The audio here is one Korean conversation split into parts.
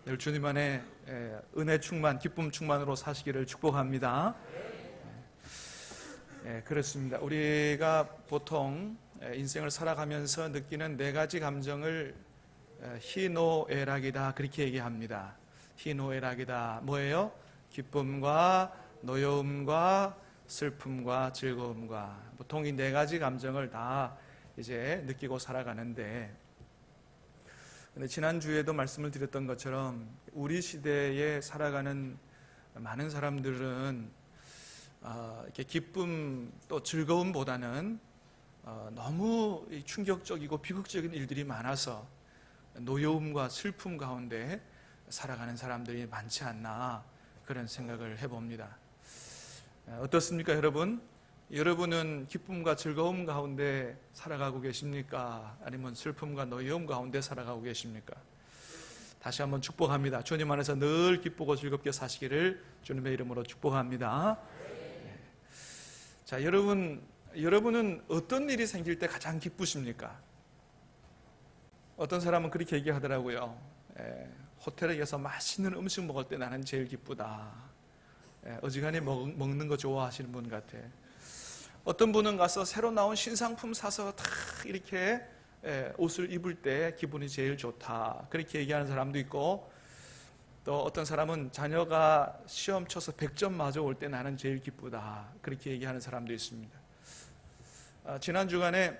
늘 주님 안에 은혜 충만, 기쁨 충만으로 사시기를 축복합니다. 그렇습니다. 우리가 보통 인생을 살아가면서 느끼는 네 가지 감정을 희노애락이다 그렇게 얘기합니다. 희노애락이다 뭐예요? 기쁨과 노여움과 슬픔과 즐거움과 보통 이 네 가지 감정을 다 이제 느끼고 살아가는데, 근데 지난주에도 말씀을 드렸던 것처럼 우리 시대에 살아가는 많은 사람들은 이렇게 기쁨 또 즐거움보다는 너무 충격적이고 비극적인 일들이 많아서 노여움과 슬픔 가운데 살아가는 사람들이 많지 않나 그런 생각을 해봅니다. 어떻습니까, 여러분? 여러분은 기쁨과 즐거움 가운데 살아가고 계십니까? 아니면 슬픔과 노여움 가운데 살아가고 계십니까? 다시 한번 축복합니다. 주님 안에서 늘 기쁘고 즐겁게 사시기를 주님의 이름으로 축복합니다. 자, 여러분은 어떤 일이 생길 때 가장 기쁘십니까? 어떤 사람은 그렇게 얘기하더라고요. 호텔에 가서 맛있는 음식 먹을 때 나는 제일 기쁘다. 어지간히 먹는 거 좋아하시는 분 같아. 어떤 분은 가서 새로 나온 신상품 사서 다 이렇게 옷을 입을 때 기분이 제일 좋다 그렇게 얘기하는 사람도 있고, 또 어떤 사람은 자녀가 시험 쳐서 100점 맞아 올 때 나는 제일 기쁘다 그렇게 얘기하는 사람도 있습니다. 지난 주간에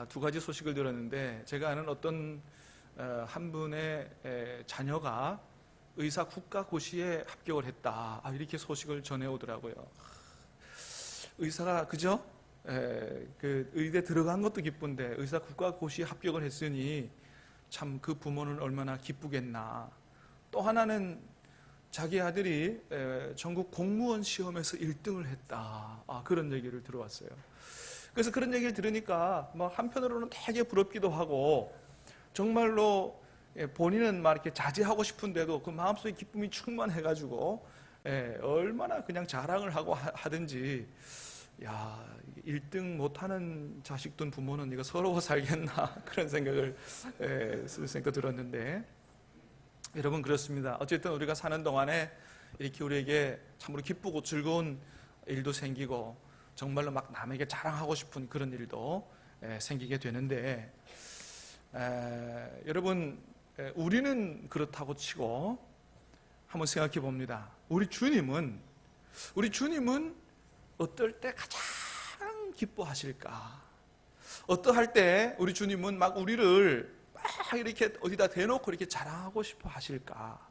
두 가지 소식을 들었는데, 제가 아는 어떤 한 분의 자녀가 의사 국가고시에 합격을 했다 이렇게 소식을 전해오더라고요. 의사가 그죠? 그 의대 들어간 것도 기쁜데 의사 국가고시에 합격을 했으니 참 그 부모는 얼마나 기쁘겠나. 또 하나는 자기 아들이 전국 공무원 시험에서 1등을 했다 그런 얘기를 들어왔어요. 그래서 그런 얘기를 들으니까 한편으로는 되게 부럽기도 하고, 정말로 본인은 막 이렇게 자제하고 싶은데도 그 마음속에 기쁨이 충만해가지고 얼마나 그냥 자랑을 하고 하든지, 야, 1등 못하는 자식 둔 부모는 이거 서러워 살겠나 그런 생각을 쓸생도 들었는데, 여러분 그렇습니다. 어쨌든 우리가 사는 동안에 이렇게 우리에게 참으로 기쁘고 즐거운 일도 생기고 정말로 막 남에게 자랑하고 싶은 그런 일도 생기게 되는데, 여러분 우리는 그렇다고 치고 한번 생각해 봅니다. 우리 주님은 어떨 때 가장 기뻐하실까? 어떠할 때 우리 주님은 막 우리를 막 이렇게 어디다 대놓고 이렇게 자랑하고 싶어 하실까?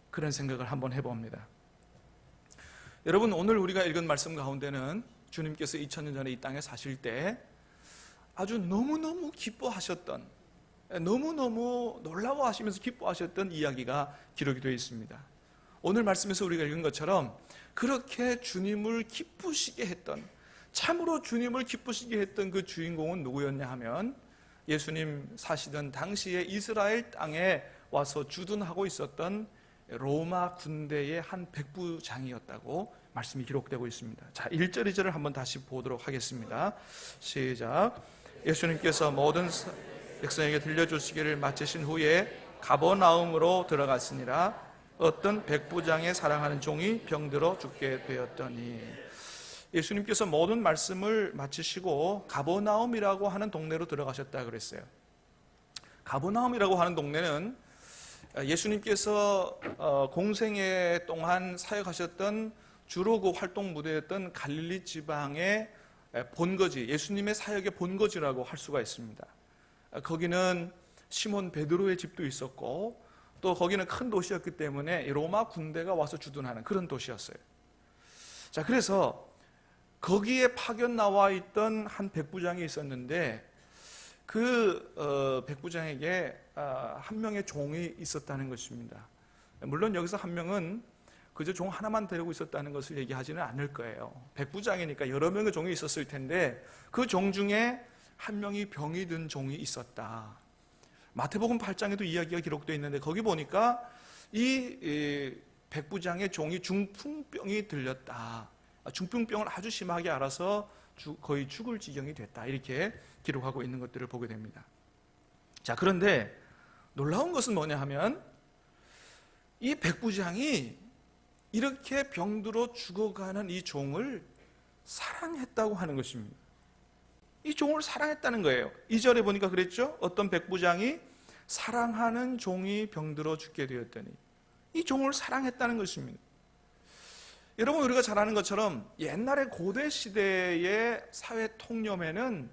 그런 생각을 한번 해봅니다. 여러분, 오늘 우리가 읽은 말씀 가운데는 주님께서 2000년 전에 이 땅에 사실 때 아주 너무너무 기뻐하셨던, 너무너무 놀라워하시면서 기뻐하셨던 이야기가 기록이 되어 있습니다. 오늘 말씀에서 우리가 읽은 것처럼 그렇게 주님을 기쁘시게 했던, 참으로 주님을 기쁘시게 했던 그 주인공은 누구였냐 하면, 예수님 사시던 당시에 이스라엘 땅에 와서 주둔하고 있었던 로마 군대의 한 백부장이었다고 말씀이 기록되고 있습니다. 자, 1절 2절을 한번 다시 보도록 하겠습니다. 시작. 예수님께서 모든 백성에게 들려주시기를 마치신 후에 가버나움으로 들어갔으니라. 어떤 백부장의 사랑하는 종이 병들어 죽게 되었더니. 예수님께서 모든 말씀을 마치시고 가버나움이라고 하는 동네로 들어가셨다 그랬어요. 가버나움이라고 하는 동네는 예수님께서 공생애 동안 사역하셨던 주로 그 활동 무대였던 갈릴리 지방의 본거지, 예수님의 사역의 본거지라고 할 수가 있습니다. 거기는 시몬 베드로의 집도 있었고, 또 거기는 큰 도시였기 때문에 로마 군대가 와서 주둔하는 그런 도시였어요. 자, 그래서 거기에 파견 나와 있던 한 백부장이 있었는데, 그 백부장에게 한 명의 종이 있었다는 것입니다. 물론 여기서 한 명은 그저 종 하나만 데리고 있었다는 것을 얘기하지는 않을 거예요. 백부장이니까 여러 명의 종이 있었을 텐데 그 종 중에 한 명이 병이 든 종이 있었다. 마태복음 8장에도 이야기가 기록되어 있는데 거기 보니까 이 백부장의 종이 중풍병이 들렸다. 중풍병을 아주 심하게 앓아서 거의 죽을 지경이 됐다. 이렇게 기록하고 있는 것들을 보게 됩니다. 자, 그런데 놀라운 것은 뭐냐 하면 이 백부장이 이렇게 병들어 죽어가는 이 종을 사랑했다고 하는 것입니다. 이 종을 사랑했다는 거예요. 2절에 보니까 그랬죠? 어떤 백부장이 사랑하는 종이 병들어 죽게 되었더니, 이 종을 사랑했다는 것입니다. 여러분, 우리가 잘 아는 것처럼 옛날에 고대 시대의 사회 통념에는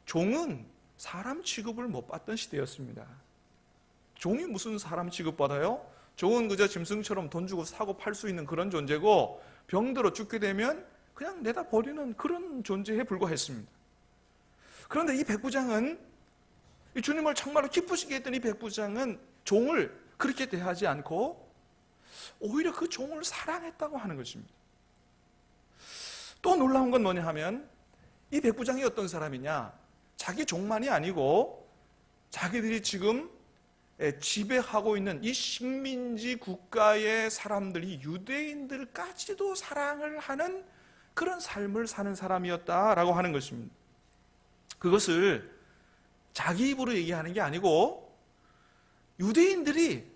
종은 사람 취급을 못 받던 시대였습니다. 종이 무슨 사람 취급받아요? 종은 그저 짐승처럼 돈 주고 사고 팔 수 있는 그런 존재고, 병들어 죽게 되면 그냥 내다 버리는 그런 존재에 불과했습니다. 그런데 이 백부장은, 이 주님을 정말로 기쁘시게 했던 이 백부장은 종을 그렇게 대하지 않고 오히려 그 종을 사랑했다고 하는 것입니다. 또 놀라운 건 뭐냐 하면, 이 백부장이 어떤 사람이냐, 자기 종만이 아니고 자기들이 지금 지배하고 있는 이 식민지 국가의 사람들이, 유대인들까지도 사랑을 하는 그런 삶을 사는 사람이었다라고 하는 것입니다. 그것을 자기 입으로 얘기하는 게 아니고 유대인들이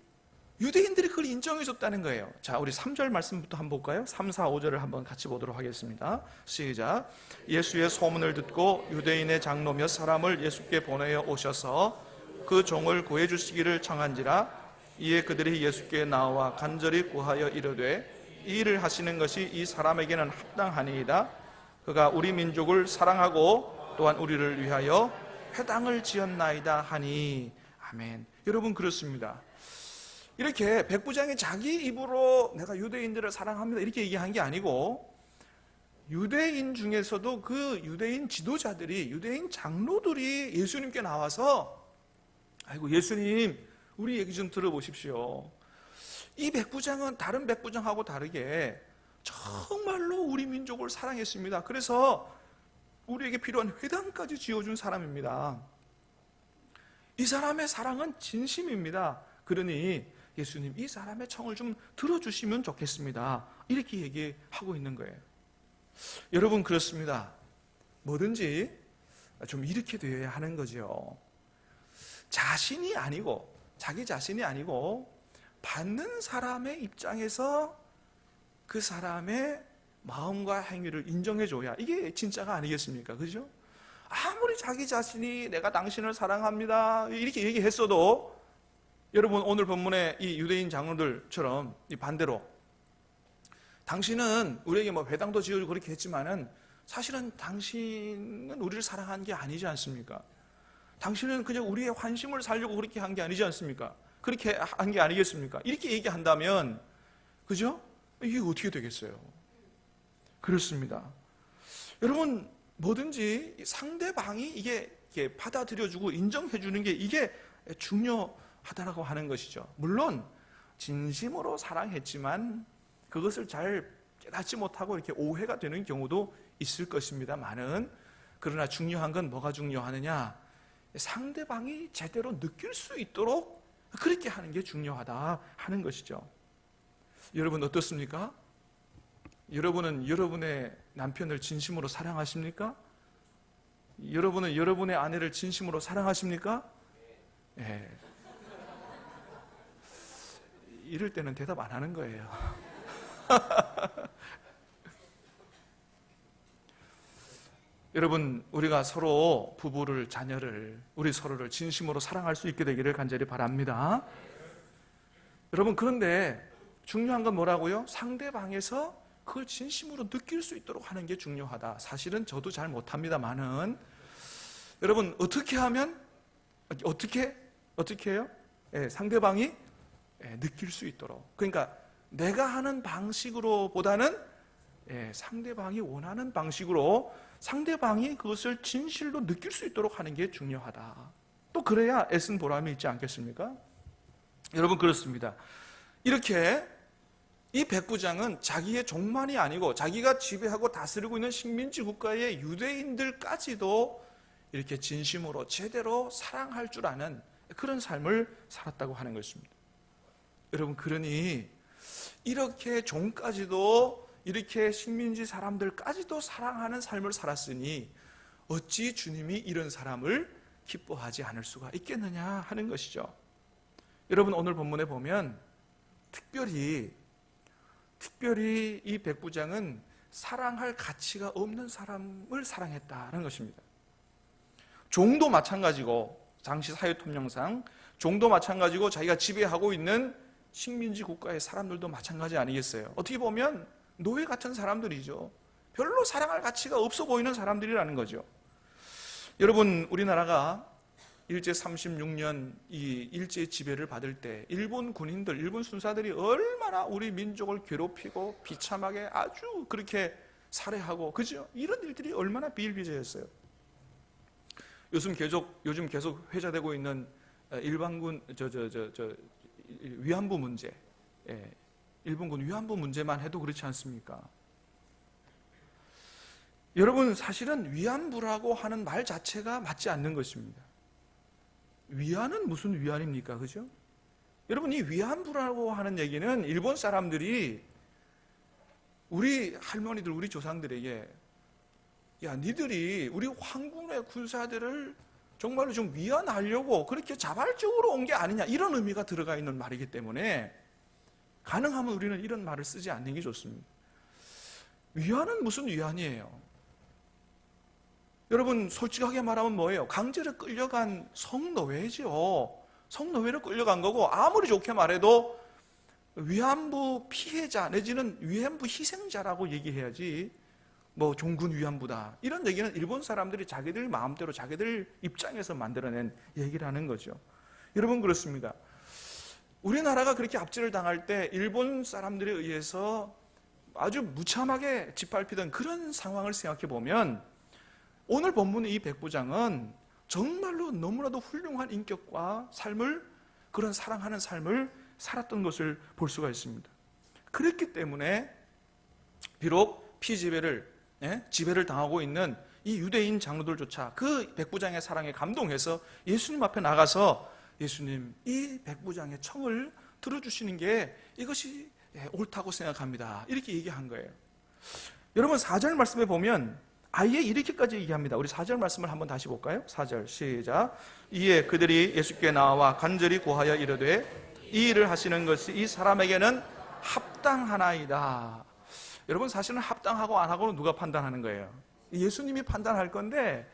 그걸 인정해 줬다는 거예요. 자, 우리 3절 말씀부터 한번 볼까요? 3, 4, 5절을 한번 같이 보도록 하겠습니다. 시작. 예수의 소문을 듣고 유대인의 장로 몇 사람을 예수께 보내어 오셔서 그 종을 구해 주시기를 청한지라. 이에 그들이 예수께 나와 간절히 구하여 이르되 이 일을 하시는 것이 이 사람에게는 합당하니이다. 그가 우리 민족을 사랑하고 또한 우리를 위하여 회당을 지었나이다 하니. 아멘. 여러분, 그렇습니다. 이렇게 백부장이 자기 입으로 내가 유대인들을 사랑합니다 이렇게 얘기한 게 아니고, 유대인 중에서도 그 유대인 지도자들이, 유대인 장로들이 예수님께 나와서, 아이고 예수님, 우리 얘기 좀 들어보십시오. 이 백부장은 다른 백부장하고 다르게 정말로 우리 민족을 사랑했습니다. 그래서 우리에게 필요한 회당까지 지어준 사람입니다. 이 사람의 사랑은 진심입니다. 그러니 예수님, 이 사람의 청을 좀 들어주시면 좋겠습니다. 이렇게 얘기하고 있는 거예요. 여러분, 그렇습니다. 뭐든지 좀 이렇게 되어야 하는 거죠. 자신이 아니고, 자기 자신이 아니고 받는 사람의 입장에서 그 사람의 마음과 행위를 인정해줘야 이게 진짜가 아니겠습니까? 그죠? 아무리 자기 자신이 내가 당신을 사랑합니다 이렇게 얘기했어도, 여러분, 오늘 본문의 이 유대인 장로들처럼 이 반대로, 당신은 우리에게 뭐 회당도 지어주고 그렇게 했지만은 사실은 당신은 우리를 사랑한 게 아니지 않습니까? 당신은 그냥 우리의 환심을 살려고 그렇게 한 게 아니지 않습니까? 그렇게 한 게 아니겠습니까? 이렇게 얘기한다면, 그죠? 이게 어떻게 되겠어요? 그렇습니다. 여러분, 뭐든지 상대방이 이게 받아들여주고 인정해주는 게 이게 중요하다고 하는 것이죠. 물론 진심으로 사랑했지만 그것을 잘 깨닫지 못하고 이렇게 오해가 되는 경우도 있을 것입니다만은, 그러나 중요한 건 뭐가 중요하느냐, 상대방이 제대로 느낄 수 있도록 그렇게 하는 게 중요하다 하는 것이죠. 여러분, 어떻습니까? 여러분은 여러분의 남편을 진심으로 사랑하십니까? 여러분은 여러분의 아내를 진심으로 사랑하십니까? 예. 이럴 때는 대답 안 하는 거예요. 여러분, 우리가 서로 부부를, 자녀를, 우리 서로를 진심으로 사랑할 수 있게 되기를 간절히 바랍니다. 여러분, 그런데 중요한 건 뭐라고요? 상대방에서 그걸 진심으로 느낄 수 있도록 하는 게 중요하다. 사실은 저도 잘 못합니다만은, 여러분, 어떻게 하면, 어떻게 해요? 상대방이 느낄 수 있도록. 그러니까 내가 하는 방식으로 보다는 상대방이 원하는 방식으로 상대방이 그것을 진실로 느낄 수 있도록 하는 게 중요하다. 또 그래야 애쓴 보람이 있지 않겠습니까? 여러분, 그렇습니다. 이렇게 이 백부장은 자기의 종만이 아니고 자기가 지배하고 다스리고 있는 식민지 국가의 유대인들까지도 이렇게 진심으로 제대로 사랑할 줄 아는 그런 삶을 살았다고 하는 것입니다. 여러분, 그러니 이렇게 종까지도, 이렇게 식민지 사람들까지도 사랑하는 삶을 살았으니 어찌 주님이 이런 사람을 기뻐하지 않을 수가 있겠느냐 하는 것이죠. 여러분, 오늘 본문에 보면 특별히 이 백부장은 사랑할 가치가 없는 사람을 사랑했다는 것입니다. 종도 마찬가지고, 당시 사회통념상 종도 마찬가지고, 자기가 지배하고 있는 식민지 국가의 사람들도 마찬가지 아니겠어요? 어떻게 보면 노예 같은 사람들이죠. 별로 사랑할 가치가 없어 보이는 사람들이라는 거죠. 여러분, 우리나라가 일제 36년 이 일제 지배를 받을 때 일본 군인들, 일본 순사들이 얼마나 우리 민족을 괴롭히고 비참하게 아주 그렇게 살해하고, 그죠? 이런 일들이 얼마나 비일비재했어요. 요즘 계속 회자되고 있는 일반군 위안부 문제, 일본군 위안부 문제만 해도 그렇지 않습니까? 여러분, 사실은 위안부라고 하는 말 자체가 맞지 않는 것입니다. 위안은 무슨 위안입니까? 그죠? 여러분, 이 위안부라고 하는 얘기는 일본 사람들이 우리 할머니들, 우리 조상들에게, 야, 니들이 우리 황군의 군사들을 정말로 좀 위안하려고 그렇게 자발적으로 온 게 아니냐, 이런 의미가 들어가 있는 말이기 때문에 가능하면 우리는 이런 말을 쓰지 않는 게 좋습니다. 위안은 무슨 위안이에요? 여러분, 솔직하게 말하면 뭐예요? 강제로 끌려간 성노예죠. 성노예로 끌려간 거고, 아무리 좋게 말해도 위안부 피해자 내지는 위안부 희생자라고 얘기해야지, 뭐 종군 위안부다, 이런 얘기는 일본 사람들이 자기들 마음대로 자기들 입장에서 만들어낸 얘기라는 거죠. 여러분, 그렇습니다. 우리나라가 그렇게 압제를 당할 때 일본 사람들에 의해서 아주 무참하게 짓밟히던 그런 상황을 생각해 보면, 오늘 본문의 이 백부장은 정말로 너무나도 훌륭한 인격과 삶을, 그런 사랑하는 삶을 살았던 것을 볼 수가 있습니다. 그랬기 때문에 비록 피지배를, 지배를 당하고 있는 이 유대인 장로들조차 그 백부장의 사랑에 감동해서 예수님 앞에 나가서, 예수님, 이 백부장의 청을 들어주시는 게 이것이 옳다고 생각합니다, 이렇게 얘기한 거예요. 여러분, 4절 말씀에 보면 아예 이렇게까지 얘기합니다. 우리 4절 말씀을 한번 다시 볼까요? 4절 시작. 이에 그들이 예수께 나와 간절히 구하여 이르되 이 일을 하시는 것이 이 사람에게는 합당하나이다. 여러분, 사실은 합당하고 안 하고는 누가 판단하는 거예요? 예수님이 판단할 건데,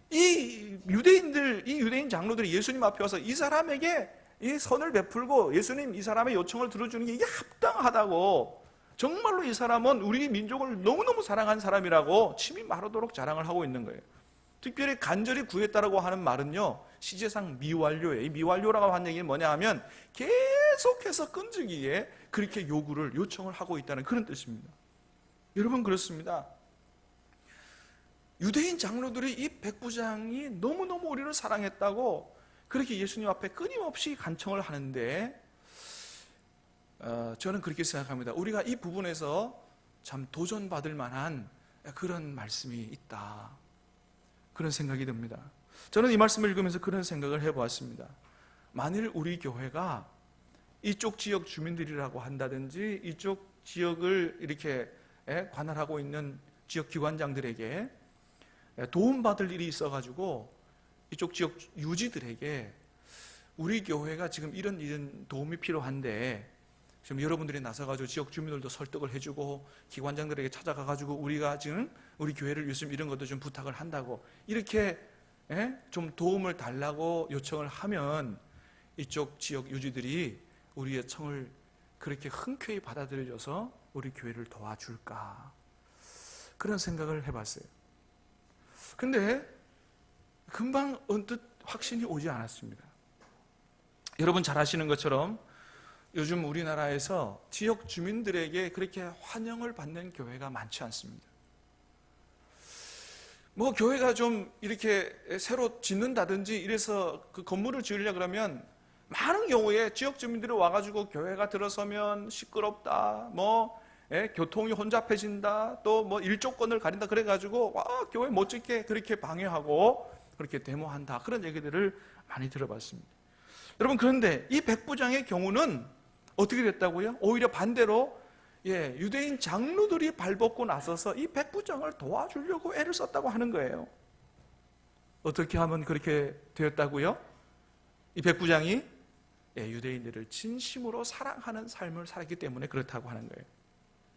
이 유대인 장로들이 예수님 앞에 와서 이 사람에게 이 선을 베풀고 예수님, 이 사람의 요청을 들어주는 게 이게 합당하다고, 정말로 이 사람은 우리 민족을 너무너무 사랑한 사람이라고 침이 마르도록 자랑을 하고 있는 거예요. 특별히 간절히 구했다라고 하는 말은요, 시제상 미완료예요. 이 미완료라고 하는 얘기는 뭐냐 하면 계속해서 끈질기게 그렇게 요청을 하고 있다는 그런 뜻입니다. 여러분, 그렇습니다. 유대인 장로들이 이 백부장이 너무너무 우리를 사랑했다고 그렇게 예수님 앞에 끊임없이 간청을 하는데, 저는 그렇게 생각합니다. 우리가 이 부분에서 참 도전받을 만한 그런 말씀이 있다, 그런 생각이 듭니다. 저는 이 말씀을 읽으면서 그런 생각을 해보았습니다. 만일 우리 교회가 이쪽 지역 주민들이라고 한다든지 이쪽 지역을 이렇게 관할하고 있는 지역 기관장들에게 도움받을 일이 있어가지고 이쪽 지역 유지들에게 우리 교회가 지금 이런 도움이 필요한데, 지금 여러분들이 나서가지고 지역 주민들도 설득을 해주고 기관장들에게 찾아가가지고 우리가 지금 우리 교회를 요즘 이런 것도 좀 부탁을 한다고 이렇게 좀 도움을 달라고 요청을 하면 이쪽 지역 유지들이 우리의 청을 그렇게 흔쾌히 받아들여줘서 우리 교회를 도와줄까, 그런 생각을 해봤어요. 근데 금방 언뜻 확신이 오지 않았습니다. 여러분 잘 아시는 것처럼 요즘 우리나라에서 지역 주민들에게 그렇게 환영을 받는 교회가 많지 않습니다. 뭐 교회가 좀 이렇게 새로 짓는다든지 이래서 그 건물을 지으려고 그러면 많은 경우에 지역 주민들이 와가지고 교회가 들어서면 시끄럽다, 교통이 혼잡해진다, 또 뭐 일조권을 가린다 그래가지고 교회 못 짓게 그렇게 방해하고 그렇게 데모한다, 그런 얘기들을 많이 들어봤습니다. 여러분, 그런데 이 백부장의 경우는 어떻게 됐다고요? 오히려 반대로 유대인 장로들이 발벗고 나서서 이 백부장을 도와주려고 애를 썼다고 하는 거예요. 어떻게 하면 그렇게 되었다고요? 이 백부장이 유대인들을 진심으로 사랑하는 삶을 살았기 때문에 그렇다고 하는 거예요.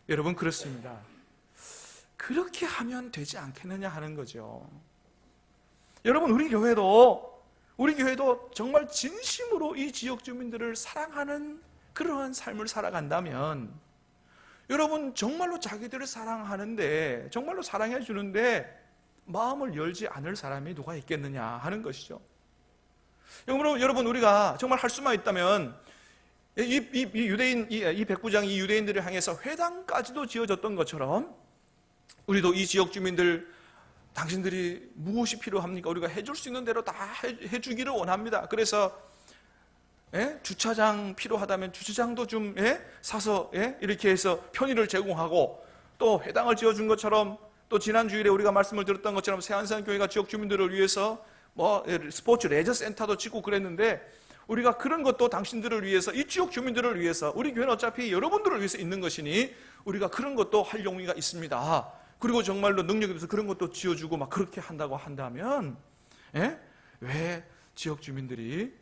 여러분, 그렇습니다. 그렇게 하면 되지 않겠느냐 하는 거죠. 여러분, 우리 교회도 정말 진심으로 이 지역 주민들을 사랑하는 그러한 삶을 살아간다면, 여러분, 정말로 자기들을 사랑하는데, 정말로 사랑해 주는데 마음을 열지 않을 사람이 누가 있겠느냐 하는 것이죠. 여러분, 우리가 정말 할 수만 있다면 이 백부장이 이 유대인들을 향해서 회당까지도 지어졌던 것처럼, 우리도 이 지역 주민들, 당신들이 무엇이 필요합니까? 우리가 해줄 수 있는 대로 다 해주기를 원합니다. 그래서 주차장 필요하다면 주차장도 좀 사서 이렇게 해서 편의를 제공하고, 또 회당을 지어준 것처럼, 또 지난 주일에 우리가 말씀을 들었던 것처럼 새안산교회가 지역 주민들을 위해서 스포츠 레저 센터도 짓고 그랬는데, 우리가 그런 것도 당신들을 위해서, 이 지역 주민들을 위해서, 우리 교회는 어차피 여러분들을 위해서 있는 것이니 우리가 그런 것도 할 용의가 있습니다. 그리고 정말로 능력이 있어서 그런 것도 지어주고 막 그렇게 한다고 한다면, 왜 지역 주민들이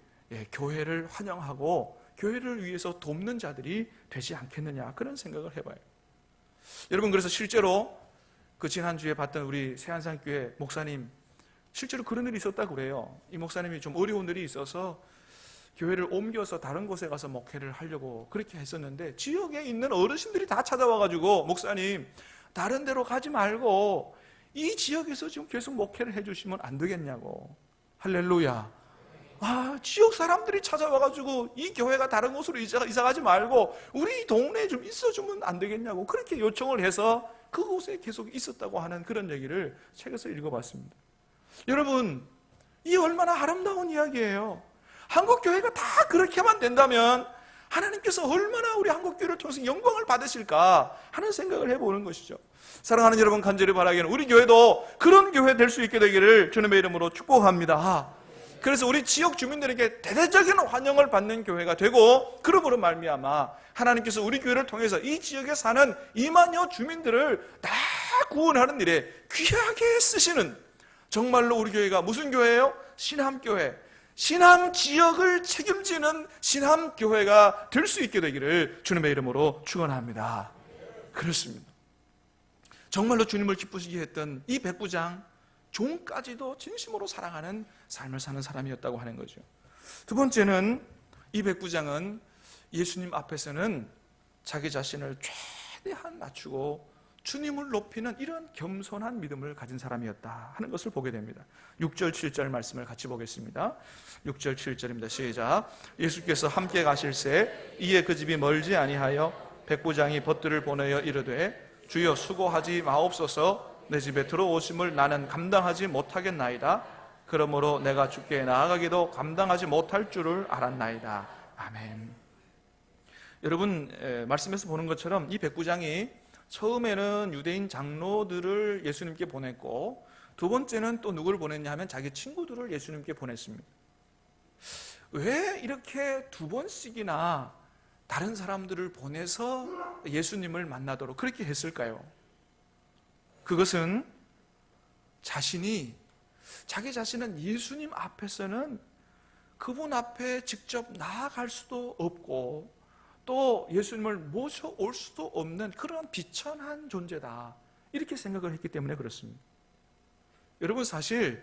교회를 환영하고 교회를 위해서 돕는 자들이 되지 않겠느냐, 그런 생각을 해봐요. 여러분, 그래서 실제로 그 지난주에 봤던 우리 새안산교회 목사님, 실제로 그런 일이 있었다고 그래요. 이 목사님이 좀 어려운 일이 있어서 교회를 옮겨서 다른 곳에 가서 목회를 하려고 그렇게 했었는데, 지역에 있는 어르신들이 다 찾아와가지고, 목사님, 다른 데로 가지 말고 이 지역에서 지금 계속 목회를 해주시면 안 되겠냐고. 할렐루야. 지역 사람들이 찾아와가지고 이 교회가 다른 곳으로 이사가지 말고 우리 동네에 좀 있어주면 안 되겠냐고 그렇게 요청을 해서 그곳에 계속 있었다고 하는 그런 얘기를 책에서 읽어봤습니다. 여러분, 이 얼마나 아름다운 이야기예요. 한국교회가 다 그렇게만 된다면 하나님께서 얼마나 우리 한국교회를 통해서 영광을 받으실까 하는 생각을 해보는 것이죠. 사랑하는 여러분, 간절히 바라기는 우리 교회도 그런 교회 될 수 있게 되기를 주님의 이름으로 축복합니다. 그래서 우리 지역 주민들에게 대대적인 환영을 받는 교회가 되고, 그러므로 말미암아 하나님께서 우리 교회를 통해서 이 지역에 사는 2만여 주민들을 다 구원하는 일에 귀하게 쓰시는, 정말로 우리 교회가 무슨 교회예요? 신함교회, 신함 지역을 책임지는 신함교회가 될 수 있게 되기를 주님의 이름으로 축원합니다. 그렇습니다. 정말로 주님을 기쁘시게 했던 이 백부장, 종까지도 진심으로 사랑하는 삶을 사는 사람이었다고 하는 거죠. 두 번째는, 이 백부장은 예수님 앞에서는 자기 자신을 최대한 낮추고 주님을 높이는 이런 겸손한 믿음을 가진 사람이었다 하는 것을 보게 됩니다. 6절 7절 말씀을 같이 보겠습니다. 6절 7절입니다. 시작. 예수께서 함께 가실새 이에 그 집이 멀지 아니하여 백부장이 벗들을 보내어 이르되, 주여 수고하지 마옵소서. 내 집에 들어오심을 나는 감당하지 못하겠나이다. 그러므로 내가 주께 나아가기도 감당하지 못할 줄을 알았나이다. 아멘. 여러분, 말씀에서 보는 것처럼 이 백부장이 처음에는 유대인 장로들을 예수님께 보냈고, 두 번째는 또 누구를 보냈냐 하면 자기 친구들을 예수님께 보냈습니다. 왜 이렇게 두 번씩이나 다른 사람들을 보내서 예수님을 만나도록 그렇게 했을까요? 그것은 자기 자신은 예수님 앞에서는 그분 앞에 직접 나아갈 수도 없고, 또 예수님을 모셔올 수도 없는 그런 비천한 존재다, 이렇게 생각을 했기 때문에 그렇습니다. 여러분, 사실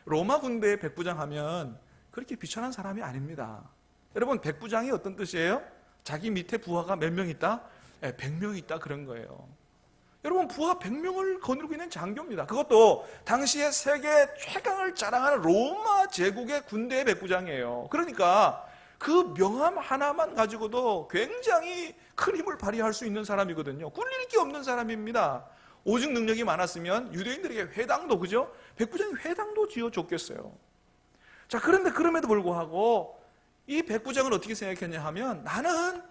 로마 군대의 백부장 하면 그렇게 비천한 사람이 아닙니다. 여러분, 백부장이 어떤 뜻이에요? 자기 밑에 부하가 몇 명 있다? 100명 있다, 그런 거예요. 여러분, 부하 100명을 거느리고 있는 장교입니다. 그것도 당시에 세계 최강을 자랑하는 로마 제국의 군대의 백부장이에요. 그러니까 그 명함 하나만 가지고도 굉장히 큰 힘을 발휘할 수 있는 사람이거든요. 굴릴 게 없는 사람입니다. 오직 능력이 많았으면 유대인들에게 회당도, 그죠? 백부장이 회당도 지어줬겠어요. 자, 그런데 그럼에도 불구하고 이 백부장은 어떻게 생각했냐 하면, 나는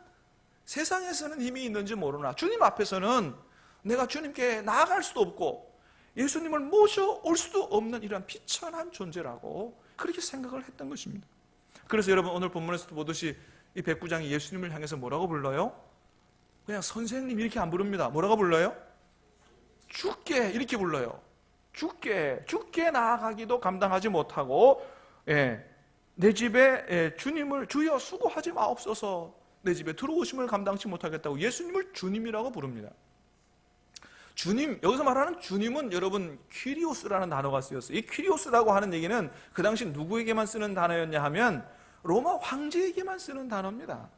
세상에서는 힘이 있는지 모르나 주님 앞에서는 내가 주님께 나아갈 수도 없고 예수님을 모셔올 수도 없는 이러한 비천한 존재라고 그렇게 생각을 했던 것입니다. 그래서 여러분, 오늘 본문에서도 보듯이 이 백부장이 예수님을 향해서 뭐라고 불러요? 그냥 선생님 이렇게 안 부릅니다. 뭐라고 불러요? 주께, 이렇게 불러요. 주께 나아가기도 감당하지 못하고, 내 집에 주님을 주여 수고하지 마옵소서, 내 집에 들어오심을 감당치 못하겠다고 예수님을 주님이라고 부릅니다. 주님, 여기서 말하는 주님은 여러분 퀴리오스라는 단어가 쓰였어요. 이 퀴리오스라고 하는 얘기는 그 당시 누구에게만 쓰는 단어였냐 하면 로마 황제에게만 쓰는 단어입니다.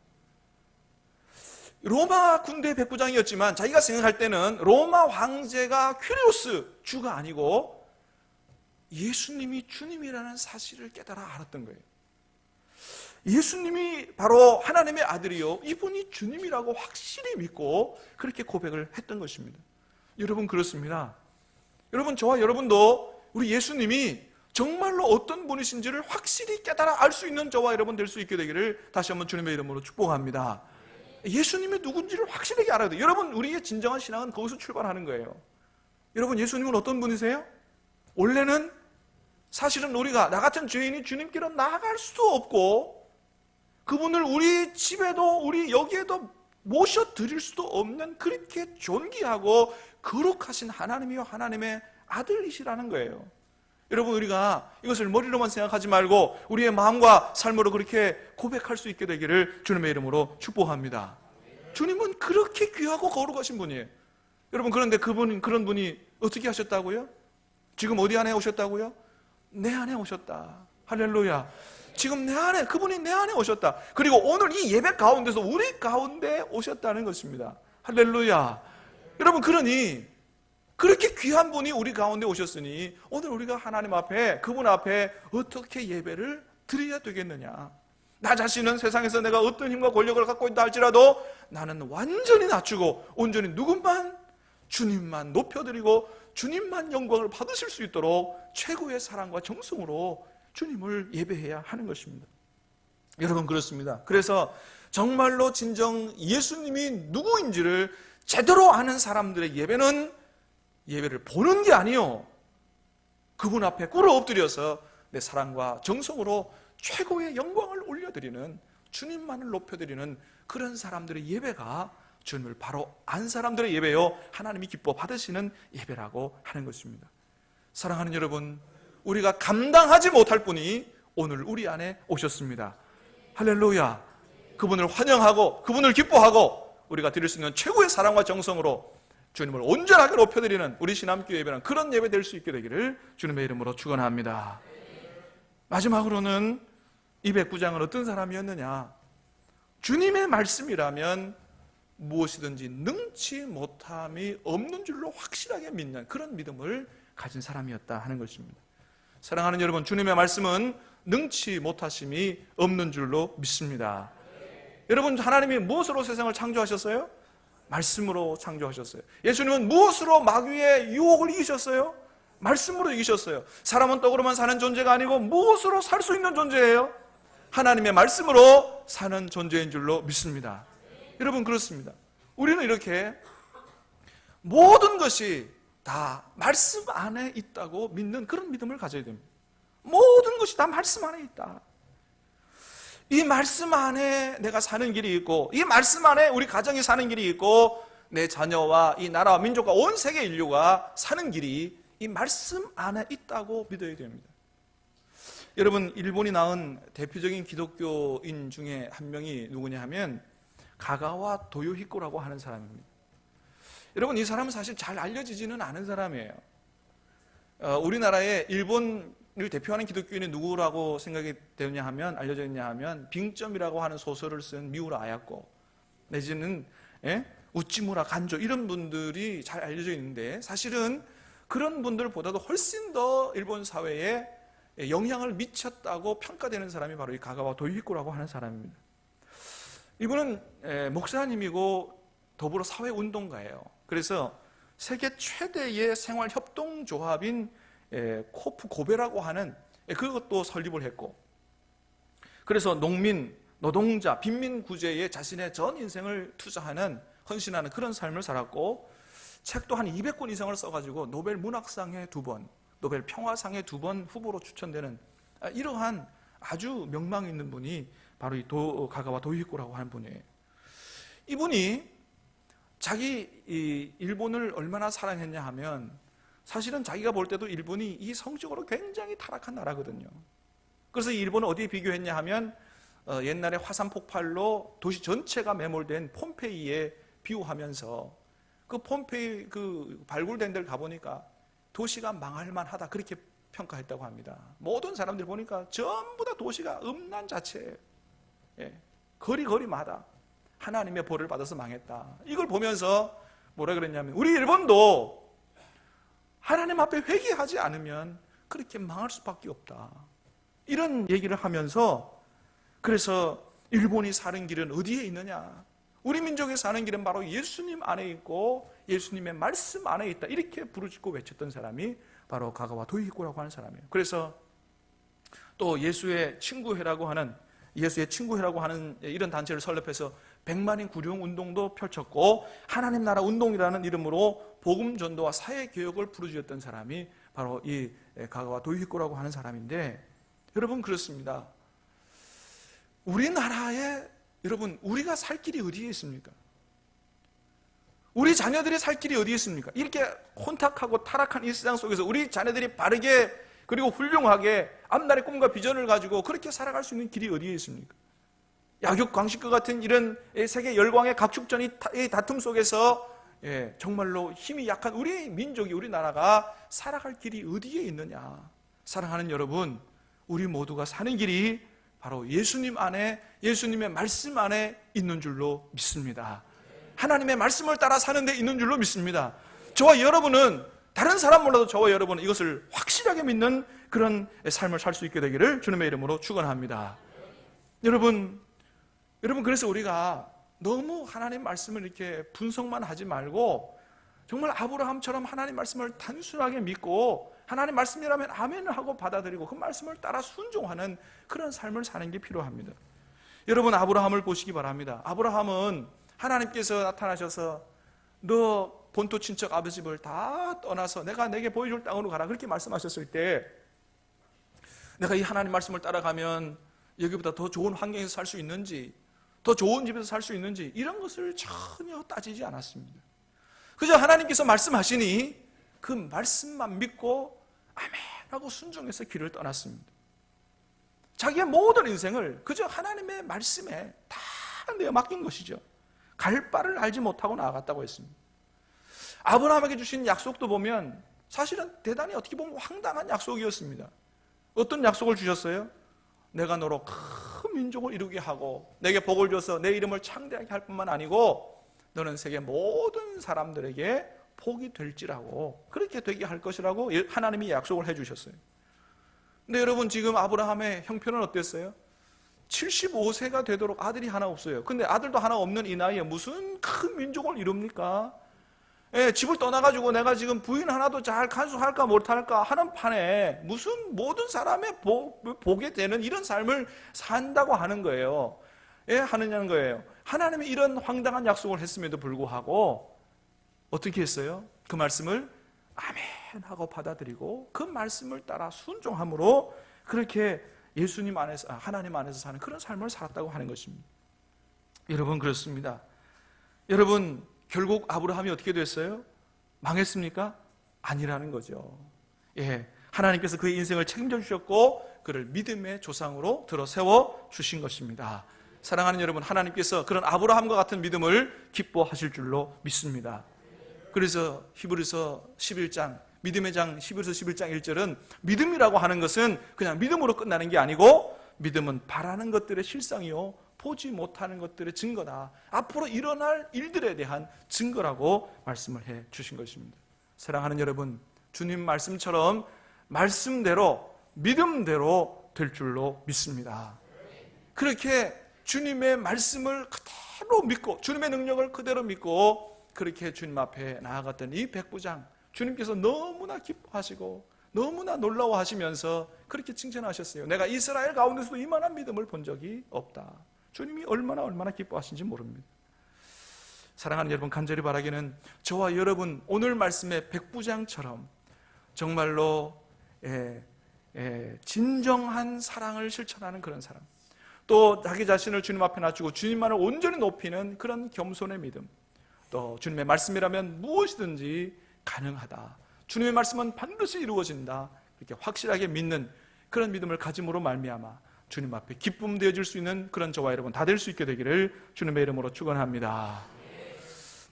로마 군대 백부장이었지만 자기가 생각할 때는 로마 황제가 퀴리오스 주가 아니고 예수님이 주님이라는 사실을 깨달아 알았던 거예요. 예수님이 바로 하나님의 아들이요, 이분이 주님이라고 확실히 믿고 그렇게 고백을 했던 것입니다. 여러분, 그렇습니다. 여러분, 저와 여러분도 우리 예수님이 정말로 어떤 분이신지를 확실히 깨달아 알 수 있는 저와 여러분 될 수 있게 되기를 다시 한번 주님의 이름으로 축복합니다. 예수님이 누군지를 확실하게 알아야 돼요. 여러분, 우리의 진정한 신앙은 거기서 출발하는 거예요. 여러분, 예수님은 어떤 분이세요? 원래는 사실은 우리가 나 같은 죄인이 주님께로 나아갈 수도 없고 그분을 우리 집에도 우리 여기에도 모셔드릴 수도 없는 그렇게 존귀하고 거룩하신 하나님이요 하나님의 아들이시라는 거예요. 여러분, 우리가 이것을 머리로만 생각하지 말고 우리의 마음과 삶으로 그렇게 고백할 수 있게 되기를 주님의 이름으로 축복합니다. 주님은 그렇게 귀하고 거룩하신 분이에요. 여러분, 그런데 그런 분이 어떻게 하셨다고요? 지금 어디 안에 오셨다고요? 내 안에 오셨다. 할렐루야. 지금 내 안에, 그분이 내 안에 오셨다. 그리고 오늘 이 예배 가운데서 우리 가운데 오셨다는 것입니다. 할렐루야. 여러분, 그러니 그렇게 귀한 분이 우리 가운데 오셨으니 오늘 우리가 하나님 앞에, 그분 앞에 어떻게 예배를 드려야 되겠느냐. 나 자신은 세상에서 내가 어떤 힘과 권력을 갖고 있다 할지라도 나는 완전히 낮추고 온전히 누군만 주님만 높여드리고 주님만 영광을 받으실 수 있도록 최고의 사랑과 정성으로 주님을 예배해야 하는 것입니다. 여러분, 그렇습니다. 그래서 정말로 진정 예수님이 누구인지를 제대로 아는 사람들의 예배를 보는 게 아니요, 그분 앞에 꿇어 엎드려서 내 사랑과 정성으로 최고의 영광을 올려드리는, 주님만을 높여드리는 그런 사람들의 예배가 주님을 바로 안 사람들의 예배요, 하나님이 기뻐 받으시는 예배라고 하는 것입니다. 사랑하는 여러분, 우리가 감당하지 못할 분이 오늘 우리 안에 오셨습니다. 할렐루야. 그분을 환영하고 그분을 기뻐하고 우리가 드릴 수 있는 최고의 사랑과 정성으로 주님을 온전하게 높여드리는 우리 신함교회 예배는 그런 예배 될 수 있게 되기를 주님의 이름으로 축원합니다. 마지막으로는 이 백부장은 어떤 사람이었느냐? 주님의 말씀이라면 무엇이든지 능치 못함이 없는 줄로 확실하게 믿는 그런 믿음을 가진 사람이었다 하는 것입니다. 사랑하는 여러분, 주님의 말씀은 능치 못하심이 없는 줄로 믿습니다. 여러분, 하나님이 무엇으로 세상을 창조하셨어요? 말씀으로 창조하셨어요. 예수님은 무엇으로 마귀의 유혹을 이기셨어요? 말씀으로 이기셨어요. 사람은 떡으로만 사는 존재가 아니고 무엇으로 살 수 있는 존재예요? 하나님의 말씀으로 사는 존재인 줄로 믿습니다. 여러분, 그렇습니다. 우리는 이렇게 모든 것이 다 말씀 안에 있다고 믿는 그런 믿음을 가져야 됩니다. 모든 것이 다 말씀 안에 있다. 이 말씀 안에 내가 사는 길이 있고, 이 말씀 안에 우리 가정이 사는 길이 있고, 내 자녀와 이 나라와 민족과 온 세계 인류가 사는 길이 이 말씀 안에 있다고 믿어야 됩니다. 여러분, 일본이 낳은 대표적인 기독교인 중에 한 명이 누구냐 하면 가가와 도요히코라고 하는 사람입니다. 여러분, 이 사람은 사실 잘 알려지지는 않은 사람이에요. 우리나라에 일본을 대표하는 기독교인이 누구라고 생각이 되느냐 하면, 알려져 있냐 하면 빙점이라고 하는 소설을 쓴 미우라 아야코 내지는 우찌무라 간조, 이런 분들이 잘 알려져 있는데, 사실은 그런 분들보다도 훨씬 더 일본 사회에 영향을 미쳤다고 평가되는 사람이 바로 이 가가와 도요히코라고 하는 사람입니다. 이분은 목사님이고 더불어 사회운동가예요. 그래서 세계 최대의 생활협동조합인 코프 고베라고 하는 그것도 설립을 했고, 그래서 농민, 노동자, 빈민 구제에 자신의 전 인생을 투자하는, 헌신하는 그런 삶을 살았고, 책도 한 200권 이상을 써가지고 노벨 문학상에 2번, 노벨 평화상에 2번 후보로 추천되는 이러한 아주 명망 있는 분이 바로 이 가가와 도요히코라고 하는 분이에요. 이분이 자기 일본을 얼마나 사랑했냐 하면, 사실은 자기가 볼 때도 일본이 이 성적으로 굉장히 타락한 나라거든요. 그래서 일본은 어디에 비교했냐 하면 옛날에 화산 폭발로 도시 전체가 매몰된 폼페이에 비유하면서 그 폼페이 그 발굴된 데를 가보니까 도시가 망할만하다 그렇게 평가했다고 합니다. 모든 사람들이 보니까 전부 다 도시가 음란 자체예요. 예, 거리마다 하나님의 벌을 받아서 망했다. 이걸 보면서 뭐라 그랬냐면 우리 일본도 하나님 앞에 회개하지 않으면 그렇게 망할 수밖에 없다. 이런 얘기를 하면서 그래서 일본이 사는 길은 어디에 있느냐? 우리 민족이 사는 길은 바로 예수님 안에 있고 예수님의 말씀 안에 있다. 이렇게 부르짖고 외쳤던 사람이 바로 가가와 도이히코라고 하는 사람이에요. 그래서 또 예수의 친구회라고 하는 이런 단체를 설립해서 100만인 구령 운동도 펼쳤고 하나님 나라 운동이라는 이름으로 복음 전도와 사회 개혁을 부르짖었던 사람이 바로 이 가가와 도이히코라고 하는 사람인데, 여러분 그렇습니다. 우리나라에 여러분 우리가 살 길이 어디에 있습니까? 우리 자녀들이 살 길이 어디에 있습니까? 이렇게 혼탁하고 타락한 이 세상 속에서 우리 자녀들이 바르게 그리고 훌륭하게 앞날의 꿈과 비전을 가지고 그렇게 살아갈 수 있는 길이 어디에 있습니까? 약육강식과 같은 이런 세계 열광의 각축전이 다툼 속에서 정말로 힘이 약한 우리 민족이 우리나라가 살아갈 길이 어디에 있느냐? 사랑하는 여러분, 우리 모두가 사는 길이 바로 예수님 안에 예수님의 말씀 안에 있는 줄로 믿습니다. 하나님의 말씀을 따라 사는 데 있는 줄로 믿습니다. 저와 여러분은 다른 사람 몰라도 저와 여러분은 이것을 확실하게 믿는 그런 삶을 살 수 있게 되기를 주님의 이름으로 축원합니다. 여러분 그래서 우리가 너무 하나님 말씀을 이렇게 분석만 하지 말고 정말 아브라함처럼 하나님 말씀을 단순하게 믿고 하나님 말씀이라면 아멘을 하고 받아들이고 그 말씀을 따라 순종하는 그런 삶을 사는 게 필요합니다. 여러분 아브라함을 보시기 바랍니다. 아브라함은 하나님께서 나타나셔서 너 본토 친척 아버지 집을 다 떠나서 내가 내게 보여줄 땅으로 가라 그렇게 말씀하셨을 때 내가 이 하나님 말씀을 따라가면 여기보다 더 좋은 환경에서 살 수 있는지 더 좋은 집에서 살 수 있는지 이런 것을 전혀 따지지 않았습니다. 그저 하나님께서 말씀하시니 그 말씀만 믿고 아멘하고 순종해서 길을 떠났습니다. 자기의 모든 인생을 그저 하나님의 말씀에 다 내어 맡긴 것이죠. 갈 바를 알지 못하고 나아갔다고 했습니다. 아브라함에게 주신 약속도 보면 사실은 대단히 어떻게 보면 황당한 약속이었습니다. 어떤 약속을 주셨어요? 내가 너로 큰 민족을 이루게 하고 내게 복을 줘서 내 이름을 창대하게 할 뿐만 아니고 너는 세계 모든 사람들에게 복이 될지라고 그렇게 되게 할 것이라고 하나님이 약속을 해주셨어요. 근데 여러분 지금 아브라함의 형편은 어땠어요? 75세가 되도록 아들이 하나 없어요. 근데 아들도 하나 없는 이 나이에 무슨 큰 민족을 이룹니까? 집을 떠나가지고 내가 지금 부인 하나도 잘 간수할까 못할까 하는 판에 무슨 모든 사람의 보게 되는 이런 삶을 산다고 하는 거예요. 하느냐는 거예요. 하나님이 이런 황당한 약속을 했음에도 불구하고 어떻게 했어요? 그 말씀을 아멘 하고 받아들이고 그 말씀을 따라 순종함으로 그렇게 예수님 안에서 하나님 안에서 사는 그런 삶을 살았다고 하는 것입니다. 여러분 그렇습니다. 여러분 결국 아브라함이 어떻게 됐어요? 망했습니까? 아니라는 거죠. 하나님께서 그의 인생을 책임져 주셨고 그를 믿음의 조상으로 들어 세워 주신 것입니다. 사랑하는 여러분, 하나님께서 그런 아브라함과 같은 믿음을 기뻐하실 줄로 믿습니다. 그래서 히브리서 11장 믿음의 장 히브리서 11장 1절은 믿음이라고 하는 것은 그냥 믿음으로 끝나는 게 아니고 믿음은 바라는 것들의 실상이요 보지 못하는 것들의 증거다. 앞으로 일어날 일들에 대한 증거라고 말씀을 해 주신 것입니다. 사랑하는 여러분, 주님 말씀처럼 말씀대로 믿음대로 될 줄로 믿습니다. 그렇게 주님의 말씀을 그대로 믿고 주님의 능력을 그대로 믿고 그렇게 주님 앞에 나아갔던 이 백부장, 주님께서 너무나 기뻐하시고 너무나 놀라워하시면서 그렇게 칭찬하셨어요. 내가 이스라엘 가운데서도 이만한 믿음을 본 적이 없다. 주님이 얼마나 기뻐하신지 모릅니다. 사랑하는 여러분, 간절히 바라기는 저와 여러분 오늘 말씀의 백부장처럼 정말로 진정한 사랑을 실천하는 그런 사람, 또 자기 자신을 주님 앞에 낮추고 주님만을 온전히 높이는 그런 겸손의 믿음, 또 주님의 말씀이라면 무엇이든지 가능하다, 주님의 말씀은 반드시 이루어진다, 이렇게 확실하게 믿는 그런 믿음을 가짐으로 말미암아 주님 앞에 기쁨 되어질 수 있는 그런 저와 여러분 다 될 수 있게 되기를 주님의 이름으로 축원합니다.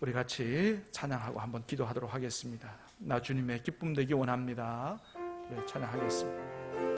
우리 같이 찬양하고 한번 기도하도록 하겠습니다. 나 주님의 기쁨 되기 원합니다. 네, 찬양하겠습니다.